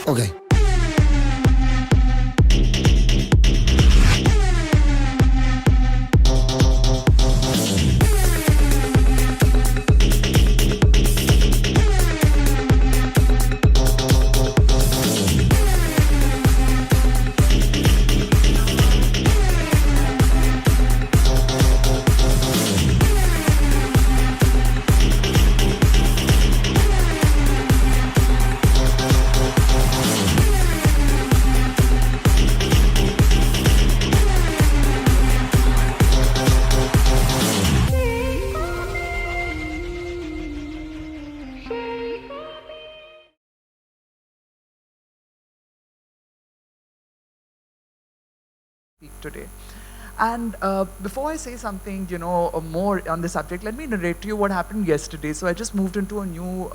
Okay. Today. And before I say something, more on the subject, let me narrate to you what happened yesterday. So I just moved into a new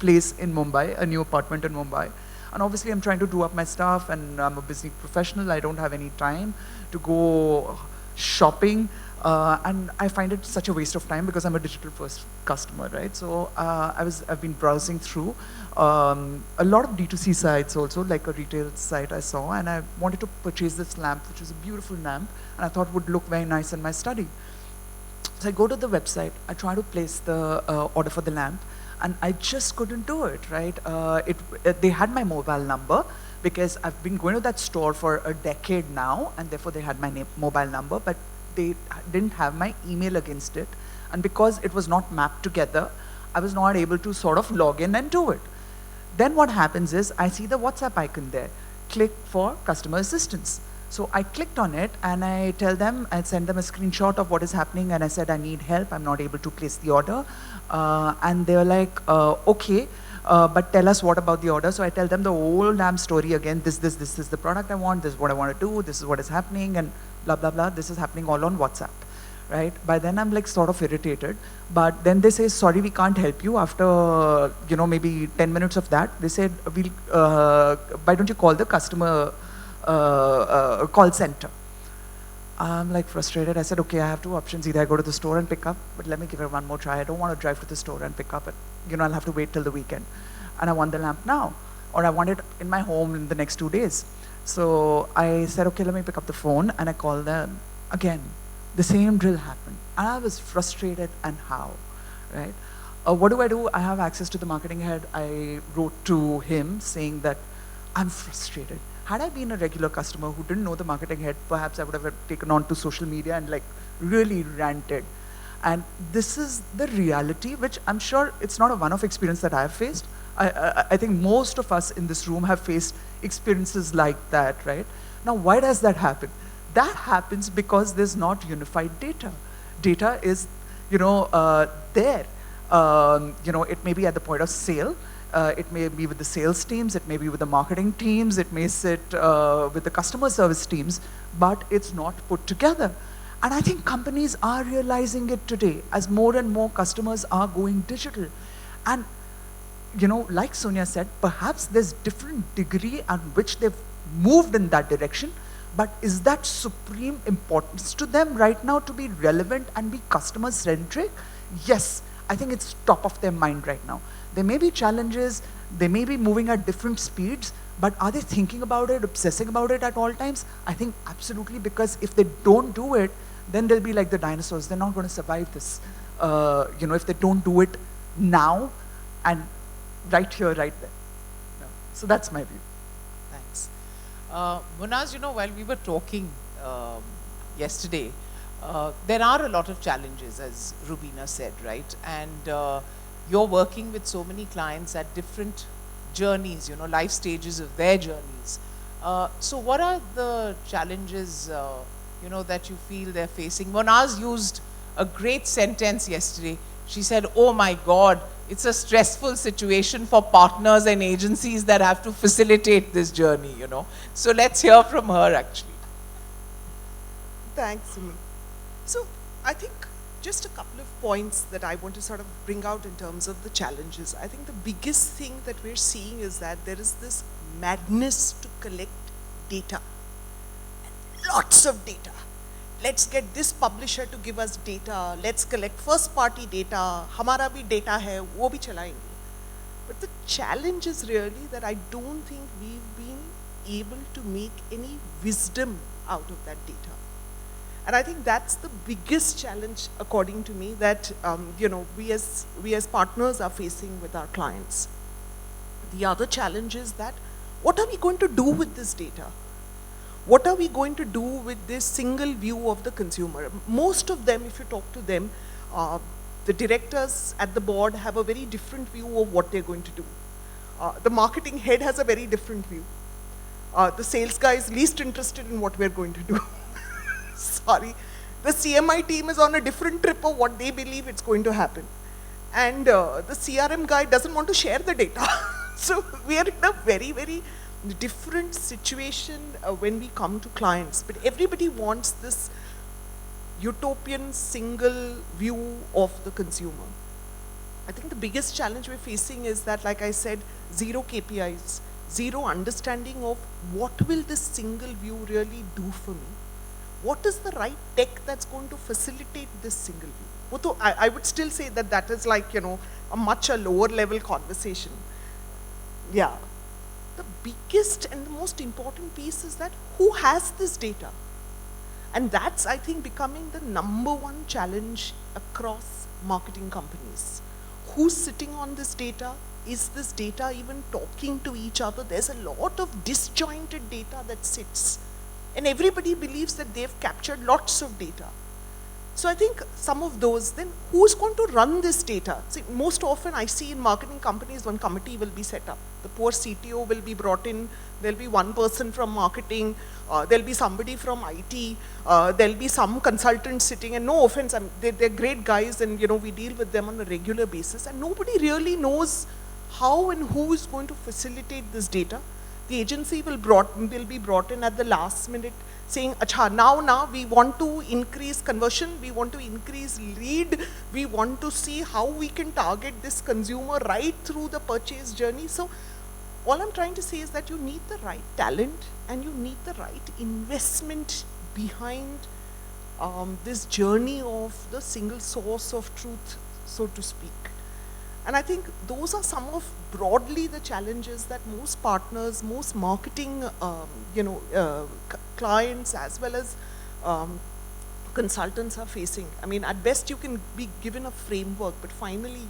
place in Mumbai, a new apartment in Mumbai. And obviously I'm trying to do up my stuff, and I'm a busy professional. I don't have any time to go shopping. And I find it such a waste of time because I'm a digital first customer, right? So I've been browsing through a lot of D2C sites also, like a retail site I saw, and I wanted to purchase this lamp, which is a beautiful lamp, and I thought would look very nice in my study. So I go to the website, I try to place the order for the lamp, and I just couldn't do it, right? They had my mobile number, because I've been going to that store for a decade now, and therefore they had my mobile number, but they didn't have my email against it. And because it was not mapped together, I was not able to sort of log in and do it. Then what happens is, I see the WhatsApp icon there, click for customer assistance. So I clicked on it, and I send them a screenshot of what is happening, and I said, I need help, I'm not able to place the order. And they were like, okay, but tell us what about the order. So I tell them the whole damn story again. This is the product I want, this is what I want to do, this is what is happening, and blah, blah, blah. This is happening all on WhatsApp, right? By then I'm like sort of irritated, but then they say, sorry, we can't help you. After, maybe 10 minutes of that, they said, why don't you call the customer call center? I'm like frustrated. I said, okay, I have two options. Either I go to the store and pick up, but let me give it one more try. I don't want to drive to the store and pick up it. I'll have to wait till the weekend. And I want the lamp now, or I want it in my home in the next 2 days. So I said, okay, let me pick up the phone, and I call them again. The same drill happened. And I was frustrated, and how, right? What do? I have access to the marketing head. I wrote to him saying that I'm frustrated. Had I been a regular customer who didn't know the marketing head, perhaps I would have taken on to social media and like really ranted. And this is the reality, which I'm sure it's not a one-off experience that I've faced. I think most of us in this room have faced experiences like that, right? Now, why does that happen? That happens because there's not unified data. Data is, there. It may be at the point of sale. It may be with the sales teams, it may be with the marketing teams, it may sit with the customer service teams, but it's not put together. And I think companies are realizing it today as more and more customers are going digital. And, like Sonia said, perhaps there's different degree at which they've moved in that direction, but is that supreme importance to them right now to be relevant and be customer-centric? Yes, I think it's top of their mind right now. There may be challenges, they may be moving at different speeds, but are they thinking about it, obsessing about it at all times? I think absolutely, because if they don't do it, then they'll be like the dinosaurs. They're not going to survive this. If they don't do it now and right here, right there. No. So that's my view. Thanks. Monaz, while we were talking yesterday, there are a lot of challenges, as Rubeena said, right? And you're working with so many clients at different journeys, life stages of their journeys. So what are the challenges, that you feel they're facing? Monaz used a great sentence yesterday. She said, oh my God, it's a stressful situation for partners and agencies that have to facilitate this journey, So let's hear from her, actually. Thanks, Sumeet. So I think just a couple of points that I want to sort of bring out in terms of the challenges. I think the biggest thing that we're seeing is that there is this madness to collect data. Lots of data. Let's get this publisher to give us data. Let's collect first party data. Hamara bhi data hai, wo bhi chalayenge. But the challenge is really that I don't think we've been able to make any wisdom out of that data. And I think that's the biggest challenge, according to me, that we as partners are facing with our clients. The other challenge is that what are we going to do with this data? What are we going to do with this single view of the consumer? Most of them, if you talk to them, the directors at the board have a very different view of what they're going to do. The marketing head has a very different view. The sales guy is least interested in what we're going to do. Sorry. The CMI team is on a different trip of what they believe it's going to happen. And the CRM guy doesn't want to share the data. So we are in a very, very different situation when we come to clients. But everybody wants this utopian single view of the consumer. I think the biggest challenge we're facing is that, like I said, zero KPIs, zero understanding of what will this single view really do for me. What is the right tech that's going to facilitate this single view? I would still say that that is like, a much lower level conversation. Yeah. The biggest and the most important piece is that who has this data? And that's, I think, becoming the #1 challenge across marketing companies. Who's sitting on this data? Is this data even talking to each other? There's a lot of disjointed data that sits. And everybody believes that they've captured lots of data. So I think some of those, then who's going to run this data? See, most often I see in marketing companies, one committee will be set up. The poor CTO will be brought in. There'll be one person from marketing. There'll be somebody from IT. There'll be some consultants sitting. And no offense, they're great guys, and we deal with them on a regular basis. And nobody really knows how and who is going to facilitate this data. The agency will be brought in at the last minute saying, Acha, now we want to increase conversion, we want to increase lead, we want to see how we can target this consumer right through the purchase journey. So all I'm trying to say is that you need the right talent and you need the right investment behind this journey of the single source of truth, so to speak. And I think those are some of broadly the challenges that most partners, most marketing, clients as well as consultants are facing. I mean, at best you can be given a framework, but finally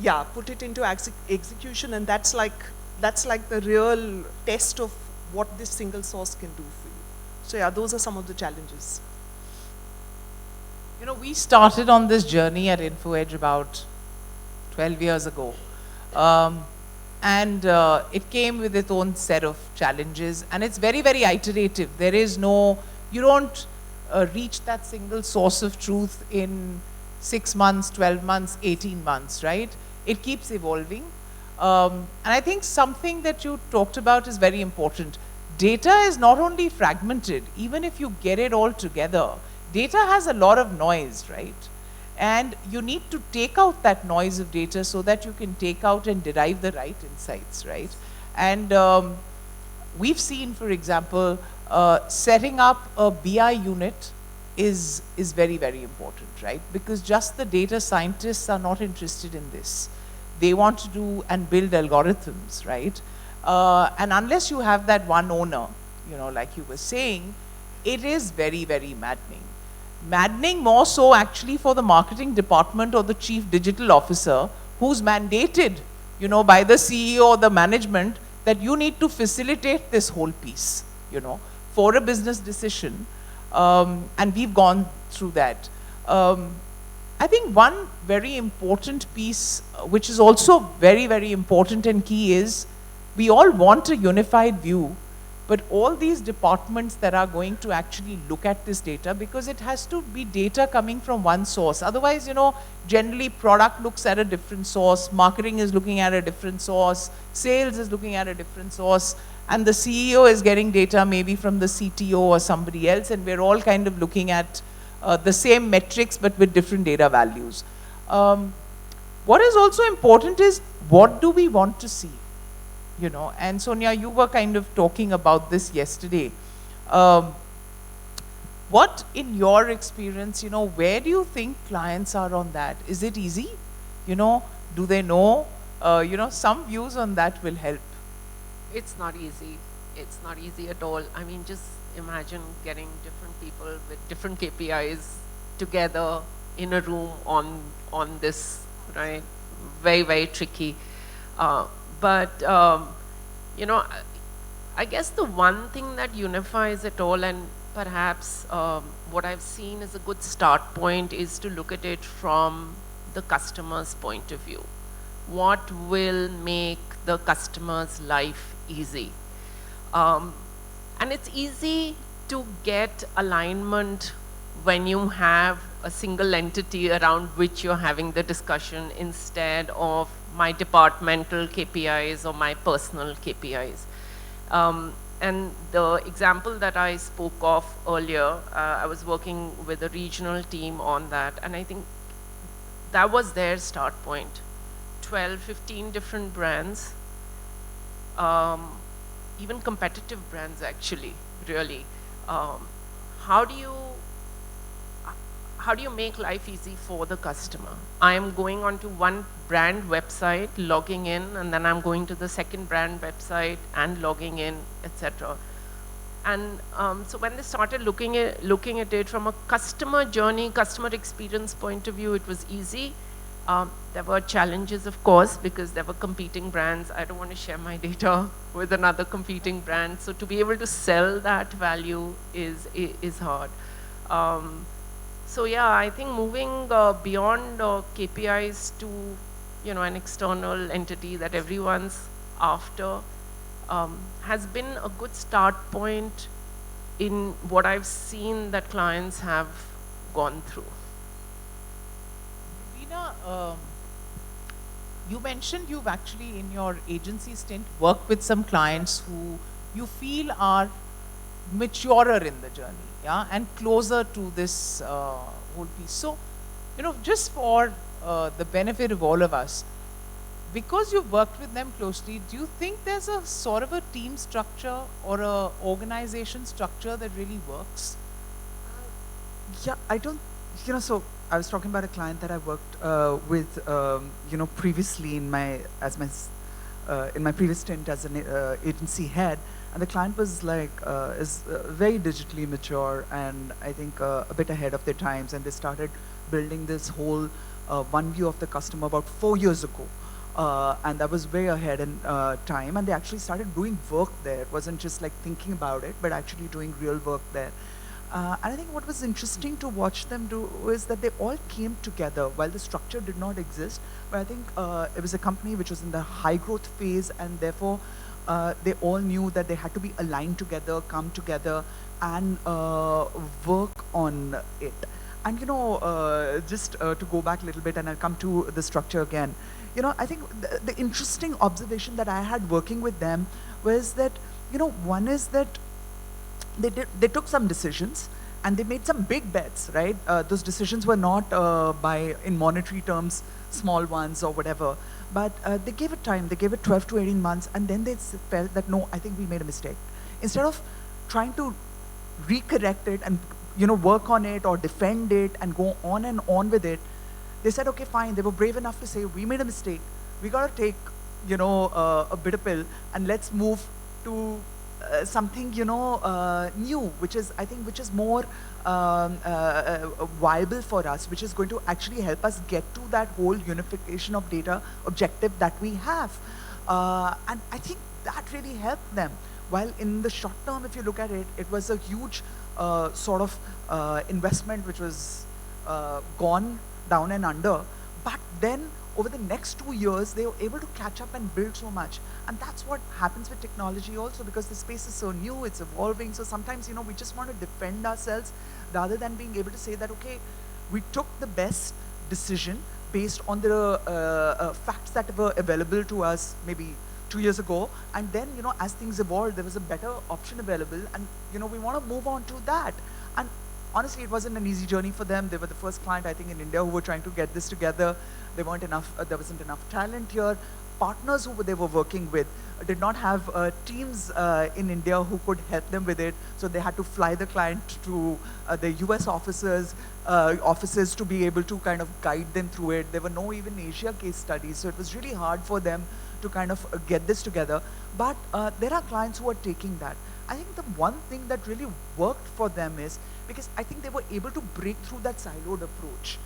you, put it into execution, and that's like the real test of what this single source can do for you. So yeah, those are some of the challenges. We started on this journey at Indoedge about 12 years ago. And it came with its own set of challenges, and it's very, very iterative. There is no, you don't reach that single source of truth in 6 months, 12 months, 18 months, right? It keeps evolving. And I think something that you talked about is very important. Data is not only fragmented, even if you get it all together, data has a lot of noise, right? And you need to take out that noise of data so that you can take out and derive the right insights, right? And we've seen, for example, setting up a BI unit is very, very important, right? Because just the data scientists are not interested in this. They want to do and build algorithms, right? And unless you have that one owner, like you were saying, it is very, very maddening. Maddening more so actually for the marketing department or the chief digital officer who's mandated, by the CEO or the management that you need to facilitate this whole piece, for a business decision. And we've gone through that. I think one very important piece, which is also very, very important and key, is we all want a unified view. But all these departments that are going to actually look at this data, because it has to be data coming from one source. Otherwise, generally product looks at a different source, marketing is looking at a different source, sales is looking at a different source, and the CEO is getting data maybe from the CTO or somebody else, and we're all kind of looking at the same metrics but with different data values. What is also important is, what do we want to see? And Sonia, you were kind of talking about this yesterday. What, in your experience, where do you think clients are on that? Is it easy? Do they know some views on that will help. It's not easy. It's not easy at all. I mean, just imagine getting different people with different KPIs together in a room on this, right? Very, very tricky. But I guess the one thing that unifies it all, and perhaps what I've seen as a good start point, is to look at it from the customer's point of view. What will make the customer's life easy? And it's easy to get alignment when you have a single entity around which you're having the discussion instead of my departmental KPIs or my personal KPIs. And the example that I spoke of earlier, I was working with a regional team on that, and I think that was their start point. 12, 15 different brands, even competitive brands actually, really. How do you make life easy for the customer? I am going onto one brand website, logging in, and then I'm going to the second brand website and logging in, etc. And so when they started looking at it from a customer journey, customer experience point of view, it was easy. There were challenges, of course, because there were competing brands. I don't want to share my data with another competing brand. So to be able to sell that value is hard. So yeah, I think moving beyond KPIs to an external entity that everyone's after has been a good start point in what I've seen that clients have gone through. Rubeena, you mentioned you've actually, in your agency stint, worked with some clients who you feel are maturer in the journey, yeah, and closer to this whole piece. So, just for the benefit of all of us, because you've worked with them closely, do you think there's a sort of a team structure or a organization structure that really works? Yeah, I don't, so I was talking about a client that I worked with, previously in my previous stint as an agency head, and the client was like, is very digitally mature and I think a bit ahead of their times, and they started building this whole one view of the customer about 4 years ago. And that was way ahead in time, and they actually started doing work there. It wasn't just like thinking about it, but actually doing real work there. And I think what was interesting to watch them do is that they all came together while the structure did not exist. But I think it was a company which was in the high growth phase, and therefore they all knew that they had to be aligned together, come together, and work on it. And just to go back a little bit, and I'll come to the structure again. I think the interesting observation that I had working with them was that, one is that they took some decisions and they made some big bets, right? Those decisions were not in monetary terms, small ones or whatever, but they gave it time. They gave it 12 to 18 months, and then they felt that, no, I think we made a mistake. Instead of trying to recorrect it and work on it or defend it and go on and on with it, they said, okay, fine. They were brave enough to say, we made a mistake. We got to take, a bitter pill, and let's move to something, new, which is, I think, which is more viable for us, which is going to actually help us get to that whole unification of data objective that we have. And I think that really helped them. While in the short term, if you look at it, it was a huge sort of investment which was gone down and under. But then over the next 2 years, they were able to catch up and build so much. And that's what happens with technology also, because the space is so new, it's evolving. So sometimes, we just want to defend ourselves rather than being able to say that, okay, we took the best decision based on the facts that were available to us maybe 2 years ago. And then, as things evolved, there was a better option available. And, we want to move on to that. And honestly, it wasn't an easy journey for them. They were the first client, I think, in India who were trying to get this together. There wasn't enough talent here. Partners who they were working with did not have teams in India who could help them with it. So they had to fly the client to the US offices, offices to be able to kind of guide them through it. There were no even Asia case studies, so it was really hard for them to kind of get this together. But there are clients who are taking that. I think the one thing that really worked for them is because I think they were able to break through that siloed approach.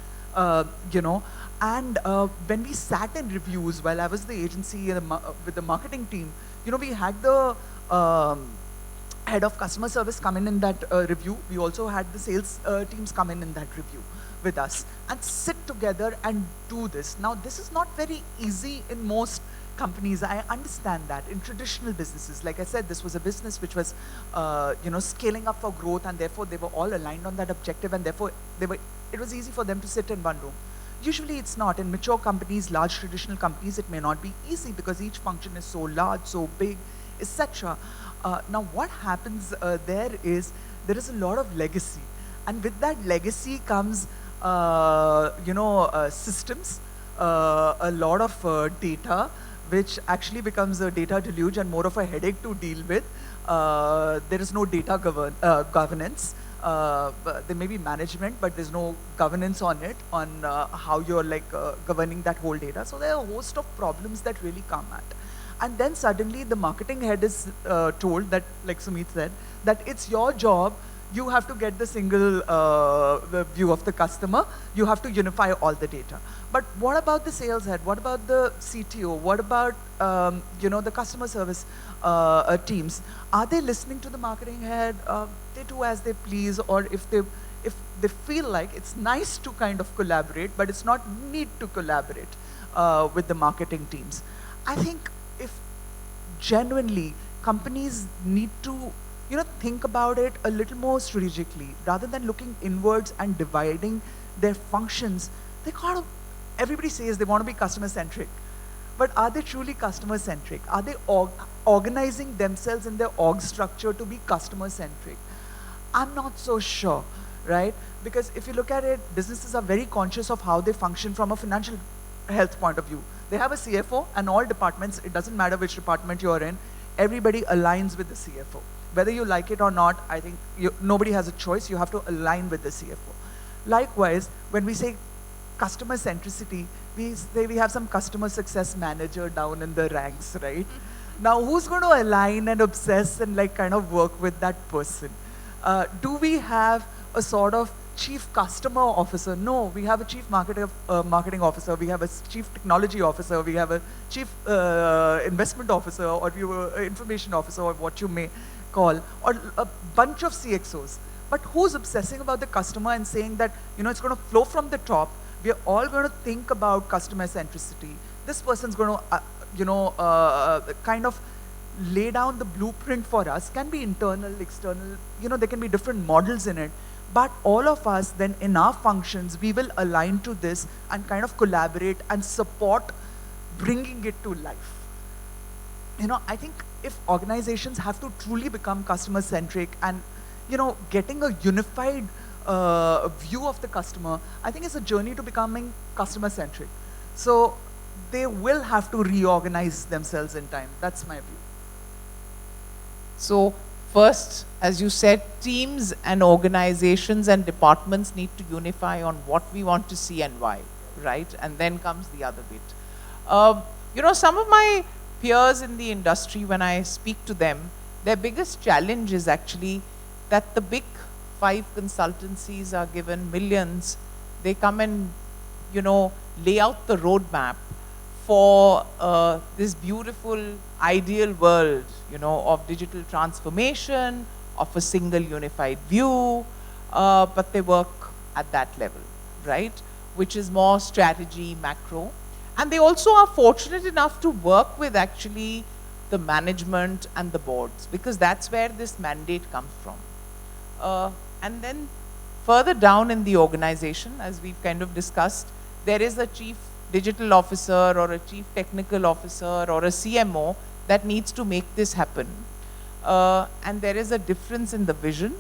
You know, and when we sat in reviews while I was the agency with the marketing team, you know, we had the head of customer service come in that review. We also had the sales teams come in that review with us and sit together and do this. Now, this is not very easy in most companies. I understand that. In traditional businesses, like I said, this was a business which was, you know, scaling up for growth, and therefore they were all aligned on that objective, and therefore it was easy for them to sit in one room. Usually it's not. In mature companies, large traditional companies, it may not be easy because each function is so large, so big, etc. Now what happens there is a lot of legacy. And with that legacy comes, you know, systems, a lot of data, which actually becomes a data deluge and more of a headache to deal with. There is no data governance. There may be management, but there's no governance on it, on how you're like governing that whole data. So there are a host of problems that really come at. And then suddenly the marketing head is told that, like Sumeet said, that it's your job. You have to get the single view of the customer. You have to unify all the data. But what about the sales head? What about the CTO? What about you know, the customer service teams? Are they listening to the marketing head? They do as they please, or if they feel like it's nice to kind of collaborate, but it's not need to collaborate with the marketing teams. I think if genuinely companies need to, you know, think about it a little more strategically, rather than looking inwards and dividing their functions. They kind of, everybody says they want to be customer centric, but are they truly customer centric? Are they organizing themselves in their org structure to be customer centric? I'm not so sure, right? Because if you look at it, businesses are very conscious of how they function from a financial health point of view. They have a CFO, and all departments, it doesn't matter which department you're in, everybody aligns with the CFO. Whether you like it or not, I think nobody has a choice. You have to align with the CFO. Likewise, when we say customer centricity, we say we have some customer success manager down in the ranks, right? Now, who's going to align and obsess and like kind of work with that person? Do we have a sort of chief customer officer? No, we have a chief marketing officer, we have a chief technology officer, we have a chief investment officer, or information officer, or what you may call, or a bunch of CXOs. But who's obsessing about the customer and saying that, you know, it's going to flow from the top, we're all going to think about customer centricity. This person's going to, you know, kind of lay down the blueprint for us. Can be internal, external, you know, there can be different models in it. But all of us then in our functions, we will align to this and kind of collaborate and support bringing it to life. You know, I think if organizations have to truly become customer centric and, you know, getting a unified view of the customer, I think it's a journey to becoming customer centric. So they will have to reorganize themselves in time. That's my view. So first, as you said, teams and organizations and departments need to unify on what we want to see and why, right? And then comes the other bit. You know, some of my peers in the industry, when I speak to them, their biggest challenge is actually that the big 5 consultancies are given millions. They come and, you know, lay out the roadmap for this beautiful ideal world, you know, of digital transformation, of a single unified view, but they work at that level, right? Which is more strategy, macro. And they also are fortunate enough to work with actually the management and the boards, because that's where this mandate comes from. And then further down in the organization, as we've kind of discussed, there is a chief digital officer or a chief technical officer or a CMO that needs to make this happen. And there is a difference in the vision.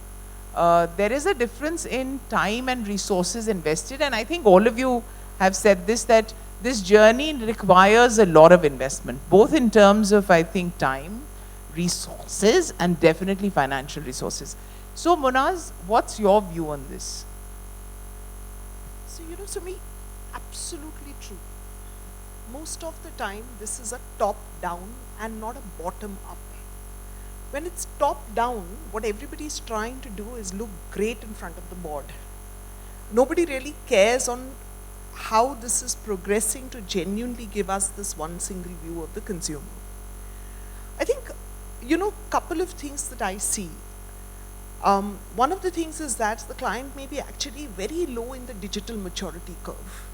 There is a difference in time and resources invested. And I think all of you have said this, that this journey requires a lot of investment, both in terms of, I think, time, resources, and definitely financial resources. So Monaz, what's your view on this? Sumi, absolutely true. Most of the time, this is a top-down and not a bottom-up. When it's top-down, what everybody is trying to do is look great in front of the board. Nobody really cares on how this is progressing to genuinely give us this one single view of the consumer. I think, couple of things that I see. One of the things is that the client may be actually very low in the digital maturity curve.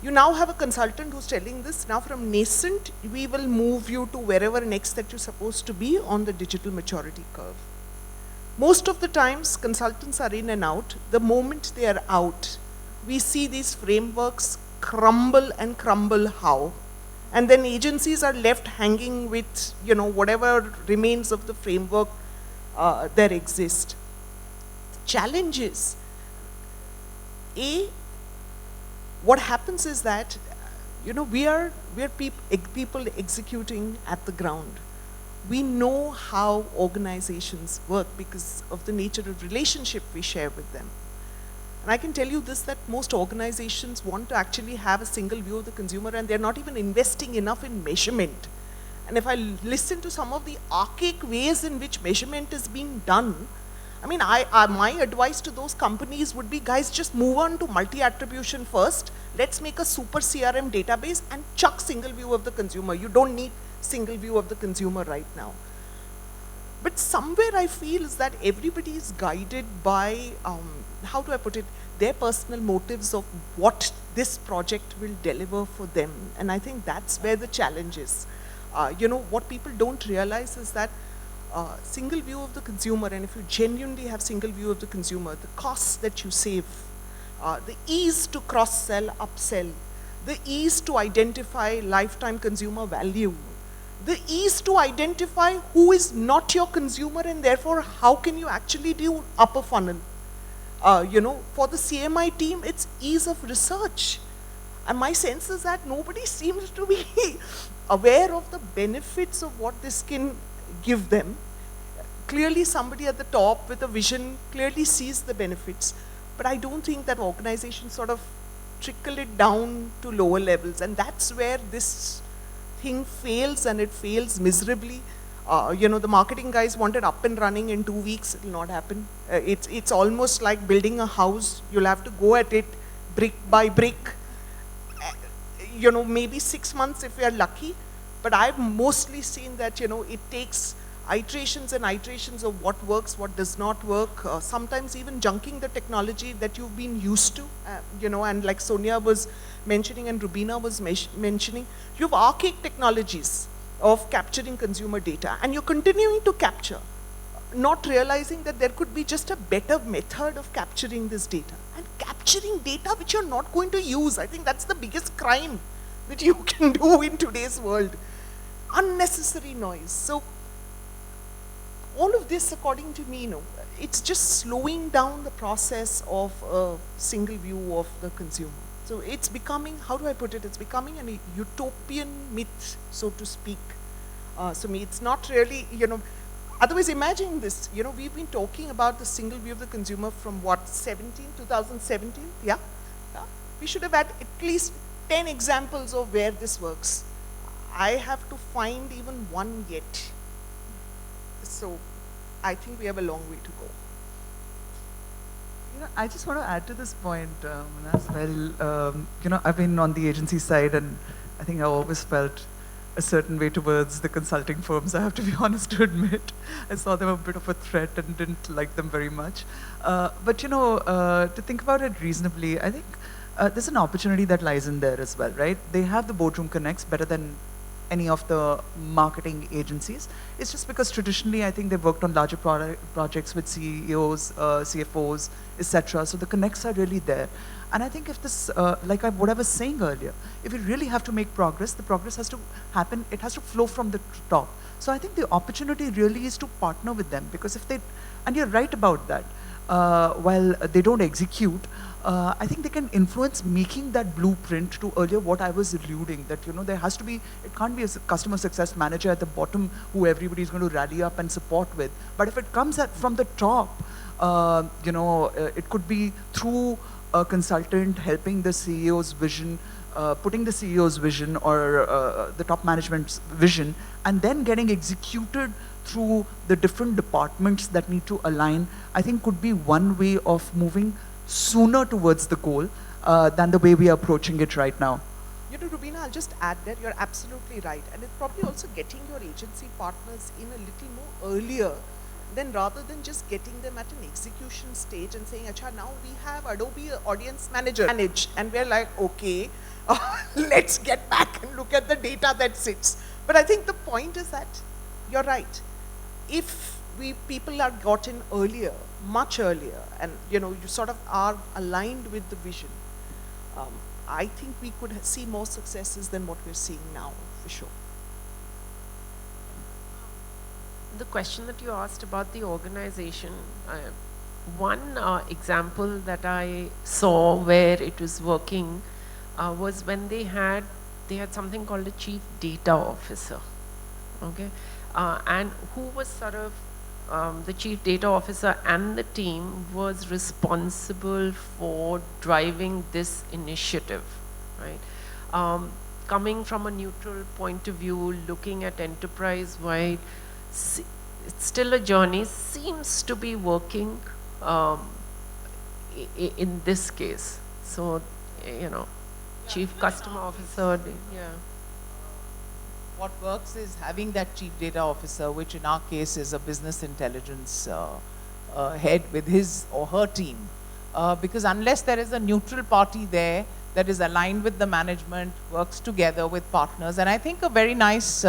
You now have a consultant who's telling this, now from nascent, we will move you to wherever next that you're supposed to be on the digital maturity curve. Most of the times, consultants are in and out. The moment they are out, we see these frameworks crumble and crumble how. And then agencies are left hanging with, whatever remains of the framework there exist. The challenge is, what happens is that, we are people executing at the ground. We know how organizations work because of the nature of relationship we share with them. And I can tell you this, that most organizations want to actually have a single view of the consumer, and they're not even investing enough in measurement. And if I listen to some of the archaic ways in which measurement is being done, I mean, my advice to those companies would be, guys, just move on to multi-attribution first. Let's make a super CRM database and chuck single view of the consumer. You don't need single view of the consumer right now. But somewhere I feel is that everybody is guided by, how do I put it, their personal motives of what this project will deliver for them. And I think that's where the challenge is. What people don't realize is that single view of the consumer, and if you genuinely have single view of the consumer, the costs that you save, the ease to cross-sell, upsell, the ease to identify lifetime consumer value, the ease to identify who is not your consumer, and therefore how can you actually do upper funnel. For the CMI team, it's ease of research. And my sense is that nobody seems to be aware of the benefits of what this can give them. Clearly somebody at the top with a vision clearly sees the benefits, but I don't think that organizations sort of trickle it down to lower levels, and that's where this thing fails, and it fails miserably. The marketing guys want it up and running in 2 weeks. It will not happen. It's almost like building a house. You'll have to go at it brick by brick. Maybe 6 months if we are lucky, but I've mostly seen that, it takes iterations and iterations of what works, what does not work, sometimes even junking the technology that you've been used to, and like Sonia was mentioning and Rubeena was mentioning, you have archaic technologies of capturing consumer data, and you're continuing to capture, not realizing that there could be just a better method of capturing this data. And capturing data which you're not going to use, I think that's the biggest crime that you can do in today's world. Unnecessary noise. So all of this, according to me, it's just slowing down the process of a single view of the consumer. So it's becoming, how do I put it, it's becoming a utopian myth, so to speak. Sumeet, it's not really, otherwise imagine this, we've been talking about the single view of the consumer from what, 2017? Yeah? We should have had at least 10 examples of where this works. I have to find even one yet. So I think we have a long way to go. I just want to add to this point, as well. I've been on the agency side, and I think I always felt a certain way towards the consulting firms, I have to be honest to admit. I saw them a bit of a threat and didn't like them very much. But to think about it reasonably, I think there's an opportunity that lies in there as well, right? They have the boardroom connects better than any of the marketing agencies. It's just because traditionally, I think they've worked on larger projects with CEOs, CFOs, etc. So the connects are really there. And I think if this, what I was saying earlier, if we really have to make progress, the progress has to happen, it has to flow from the top. So I think the opportunity really is to partner with them, because if they, and you're right about that, while they don't execute, I think they can influence making that blueprint to earlier what I was alluding, that there has to be, it can't be a customer success manager at the bottom who everybody is going to rally up and support with. But if it comes from the top, it could be through a consultant helping the CEO's vision, putting the CEO's vision or the top management's vision, and then getting executed through the different departments that need to align, I think could be one way of moving sooner towards the goal than the way we are approaching it right now. You know, Rubeena, I'll just add that you're absolutely right. And it's probably also getting your agency partners in a little more earlier, then rather than just getting them at an execution stage and saying, Acha, now we have Adobe Audience Manager manage. And we're like, okay, let's get back and look at the data that sits. But I think the point is that you're right. If people are gotten earlier, much earlier, and you sort of are aligned with the vision, I think we could see more successes than what we're seeing now, for sure. The question that you asked about the organization, one example that I saw where it was working was when they had something called a chief data officer, okay, and who was sort of the chief data officer and the team was responsible for driving this initiative, right? Coming from a neutral point of view, looking at enterprise-wide, it's still a journey, seems to be working in this case. So, chief customer officer, yeah. What works is having that chief data officer, which in our case is a business intelligence head with his or her team. Because unless there is a neutral party there that is aligned with the management, works together with partners. And I think a very nice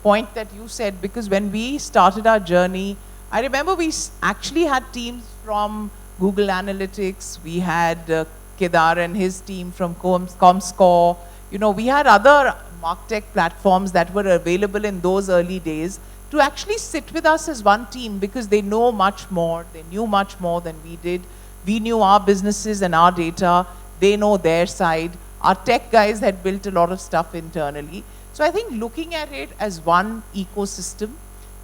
point that you said, because when we started our journey, I remember we actually had teams from Google Analytics, we had Kedar and his team from Comscore, we had other martech platforms that were available in those early days to actually sit with us as one team because they know much more, they knew much more than we did. We knew our businesses and our data, they know their side. Our tech guys had built a lot of stuff internally. So I think looking at it as one ecosystem,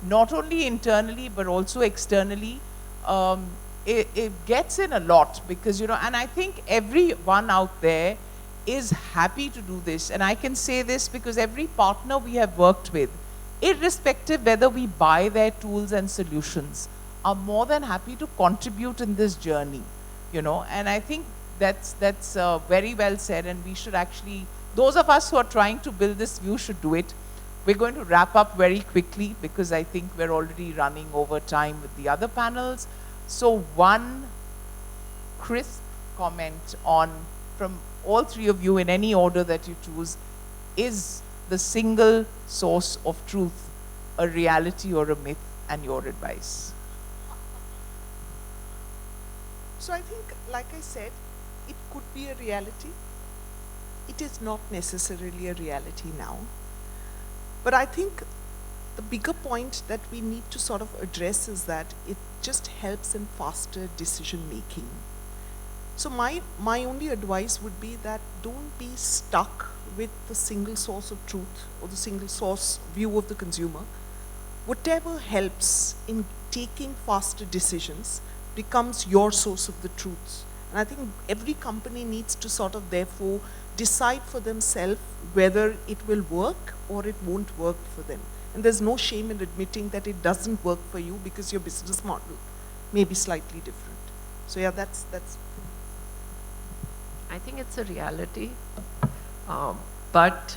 not only internally but also externally, it gets in a lot because, and I think everyone out there is happy to do this. And I can say this because every partner we have worked with, irrespective whether we buy their tools and solutions, are more than happy to contribute in this journey, and I think that's very well said, and we should actually, those of us who are trying to build this view should do it. We're going to wrap up very quickly because I think we're already running over time with the other panels. So one crisp comment from all three of you in any order that you choose, is the single source of truth a reality or a myth, and your advice? So I think, like I said, it could be a reality. It is not necessarily a reality now. But I think the bigger point that we need to sort of address is that it just helps in faster decision making. So my only advice would be that don't be stuck with the single source of truth or the single source view of the consumer. Whatever helps in taking faster decisions becomes your source of the truth. And I think every company needs to sort of therefore decide for themselves whether it will work or it won't work for them. And there's no shame in admitting that it doesn't work for you because your business model may be slightly different. So yeah, that's. I think it's a reality, but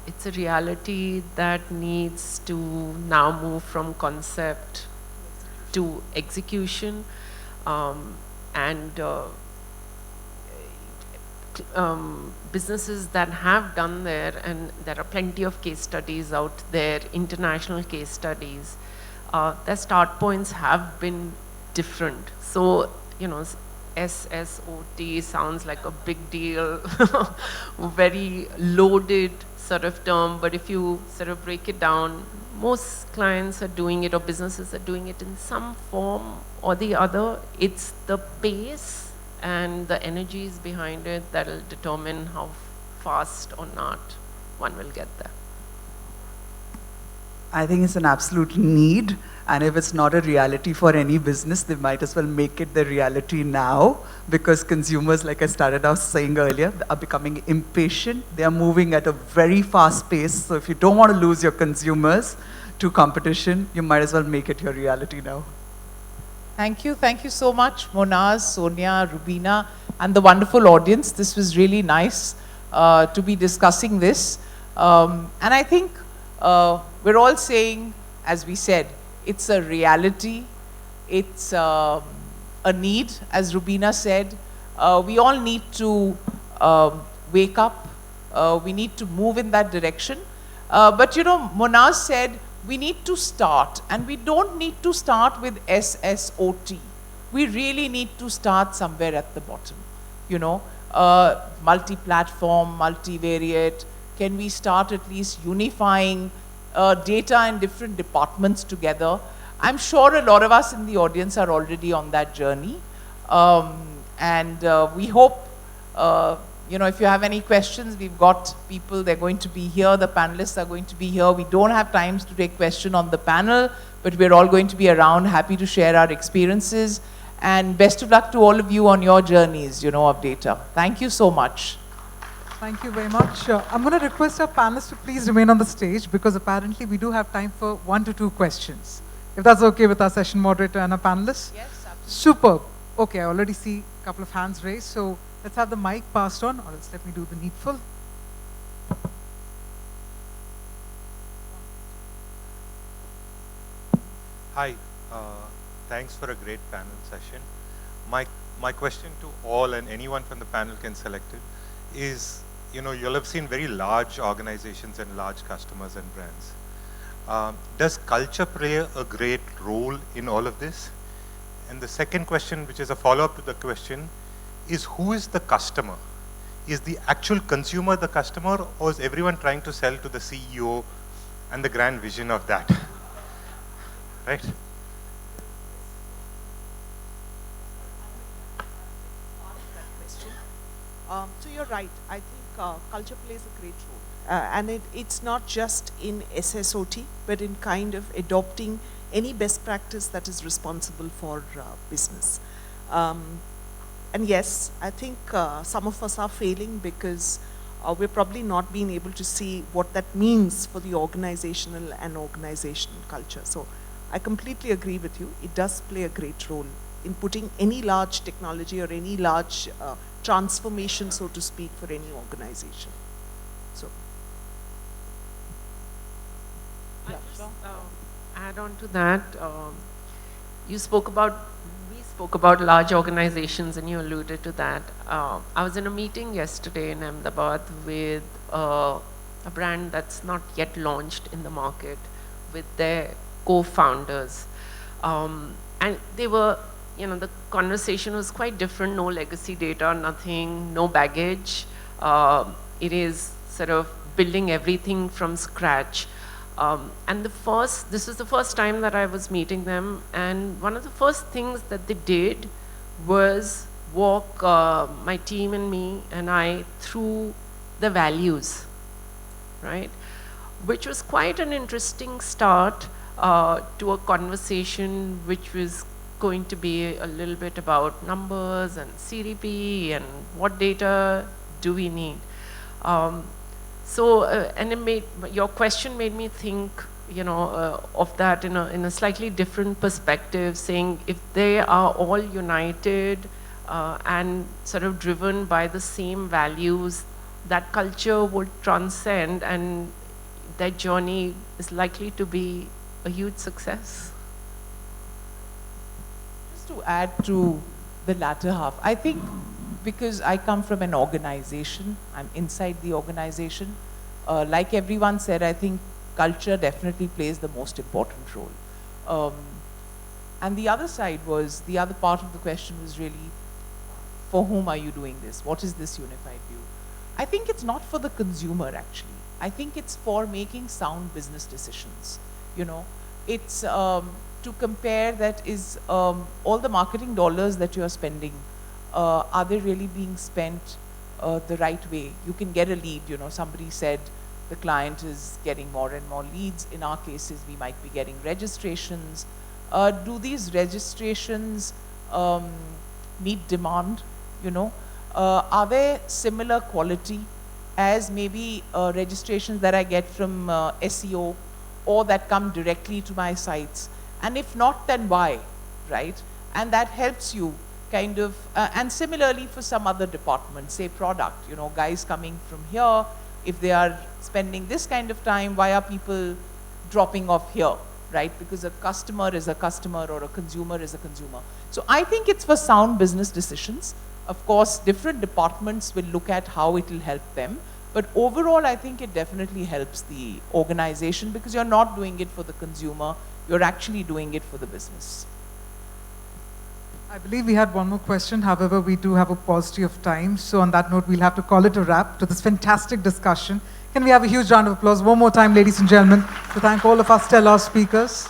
it's a reality that needs to now move from concept to execution, and businesses that have done there, and there are plenty of case studies out there, international case studies, their start points have been different. So, SSOT sounds like a big deal, very loaded sort of term, but if you sort of break it down, most clients are doing it, or businesses are doing it in some form or the other. It's the pace and the energies behind it that will determine how fast or not one will get there. I think it's an absolute need And if it's not a reality for any business, they might as well make it the reality now, because consumers, like I started off saying earlier, are becoming impatient. They are moving at a very fast pace. So if you don't want to lose your consumers to competition, you might as well make it your reality now. Thank you so much, Monaz, Sonia, Rubeena, and the wonderful audience. This was really nice to be discussing this. And I think we're all saying, as we said, it's a reality, it's a need, as Rubeena said. We all need to wake up, we need to move in that direction. But you know, Monaz said, we need to start, and we don't need to start with SSOT. We really need to start somewhere at the bottom. You know, multi-platform, multivariate. Can we start at least unifying data in different departments together? I'm sure a lot of us in the audience are already on that journey. And we hope, you know, if you have any questions, we've got people, they're going to be here, the panelists are going to be here. We don't have times to take question on the panel, but we're all going to be around, happy to share our experiences. And best of luck to all of you on your journeys, you know, of data. Thank you so much. Thank you very much. I'm going to request our panelists to please remain on the stage, because apparently we do have time for 1 to 2 questions. If that's okay with our session moderator and our panelists? Yes, absolutely. Superb. Okay, I already see a couple of hands raised, so let's have the mic passed on, or else let me do the needful. Hi, thanks for a great panel session. My question to all, and anyone from the panel can select it, is, you know, you'll have seen very large organizations and large customers and brands. Does culture play a great role in all of this? And the second question, which is a follow-up to the question, is who is the customer? Is the actual consumer the customer, or is everyone trying to sell to the CEO and the grand vision of that? Right? So you're right. I think culture plays a great role. And it's not just in SSOT, but in kind of adopting any best practice that is responsible for business. And yes, I think some of us are failing because we're probably not being able to see what that means for the organizational and organizational culture. So I completely agree with you. It does play a great role in putting any large technology or any large transformation, so to speak, for any organization. So, I just add on to that. We spoke about large organizations, and you alluded to that. I was in a meeting yesterday in Ahmedabad with a brand that's not yet launched in the market, with their co-founders, and they were, you know, the conversation was quite different. No legacy data, nothing, no baggage. It is sort of building everything from scratch. And this was the first time that I was meeting them, and one of the first things that they did was walk my team and me and I through the values, right? Which was quite an interesting start to a conversation which was going to be a little bit about numbers and CDP and what data do we need. And your question made me think, you know, of that in a slightly different perspective, saying if they are all united and sort of driven by the same values, that culture would transcend and their journey is likely to be a huge success. Just to add to the latter half, I think because I come from an organization, I'm inside the organization, like everyone said, I think culture definitely plays the most important role. And the other side was, the other part of the question was really, for whom are you doing this? What is this unified view? I think it's not for the consumer, actually. I think it's for making sound business decisions. You know, it's to compare that is all the marketing dollars that you are spending, are they really being spent the right way? You can get a lead, you know, somebody said the client is getting more and more leads. In our cases, we might be getting registrations. Do these registrations meet demand, you know? Are they similar quality as maybe registrations that I get from SEO or that come directly to my sites? And if not, then why, right? And that helps you kind of, and similarly for some other department, say product, you know, guys coming from here, if they are spending this kind of time, why are people dropping off here, right? Because a customer is a customer or a consumer is a consumer. So I think it's for sound business decisions. Of course, different departments will look at how it will help them. But overall, I think it definitely helps the organization because you're not doing it for the consumer, you're actually doing it for the business. I believe we had one more question. However, we do have a paucity of time. So on that note, we'll have to call it a wrap to this fantastic discussion. Can we have a huge round of applause one more time, ladies and gentlemen, to thank all of our stellar speakers.